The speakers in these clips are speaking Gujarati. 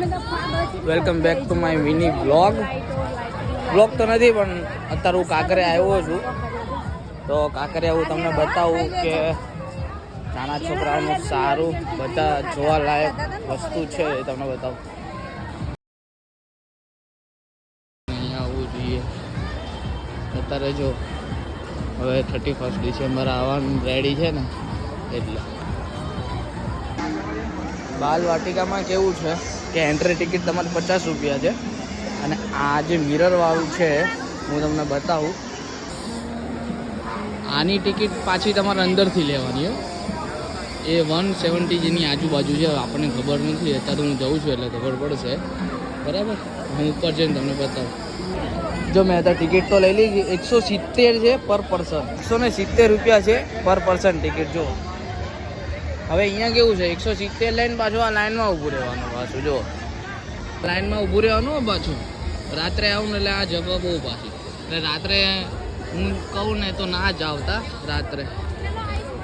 Welcome back to my mini vlog તો નથી પણ અત્યારે હું કાંકરે આવ્યો છું. તો કાંકરે હું તમને બતાવું કે નાના છોકરાઓનું સારું બધા જોવાલાયક વસ્તુ છે એ તમને બતાવું. અહીંયા આવવું જોઈએ. અત્યારે જો હવે 31 ડિસેમ્બર આવવાનું રેડી છે ને એટલે. બાલ વાટિકામાં કેવું છે કે એન્ટ્રી ટિકિટ તમારે 50 રૂપિયા છે અને આ જે મિરરવાળું છે હું તમને બતાવું. આની ટિકિટ પાછી તમારે અંદરથી લેવાની હોય. એ 170 જેની આજુબાજુ છે. આપણને ખબર નથી, અત્યારે હું જઉં છું એટલે ખબર પડશે. બરાબર, હું ઉપર જઈને તમને બતાવું. જો મેં અત્યારે ટિકિટ તો લઈ લીધી. 170 છે પર પર્સન. 170 રૂપિયા છે પર પર્સન ટિકિટ. જો હવે અહીંયા કેવું છે, 170 લઈને પાછું આ લાઈનમાં ઊભું રહેવાનું. પાછું જો લાઈનમાં ઊભું રહેવાનું પાછું. રાત્રે આવું ને એટલે આ જગા બહુ પાછી એટલે રાત્રે હું કહું ને તો ના જ આવતા રાત્રે.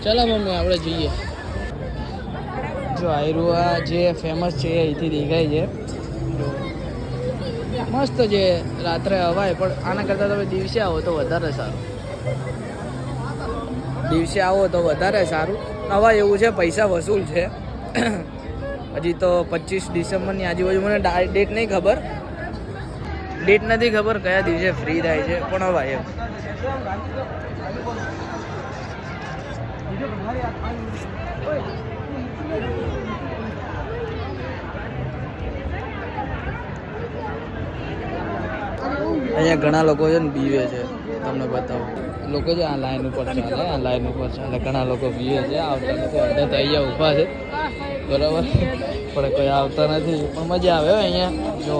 ચલો મમ્મી આપણે જઈએ. જો આયરું આ જે ફેમસ છે એ અહીંથી દેખાય છે. મસ્ત છે, રાત્રે હવાય. પણ આના કરતાં તમે દિવસે આવો તો વધારે સારું. દિવસે આવો તો વધારે સારું. હવા એવું છે, પૈસા વસૂલ છે. હજી તો 25 ડિસેમ્બરની આજુબાજુ. મને ડેટ નહીં ખબર, ડેટ નથી ખબર કયા દિવસે ફ્રી થાય છે. પણ હવા એમ અહીંયા ઘણા લોકો છે ને પીવે છે. તમને બતાવું. લોકો છે આ લાઈન ઉપર ચાલે, આ લાઈન ઉપર ચાલે. ઘણા લોકો પીવે છે. આવતા નથી. અડધા તો અહીંયા ઊભા છે બરાબર, પણ કોઈ આવતા નથી. પણ મજા આવે અહીંયા. જો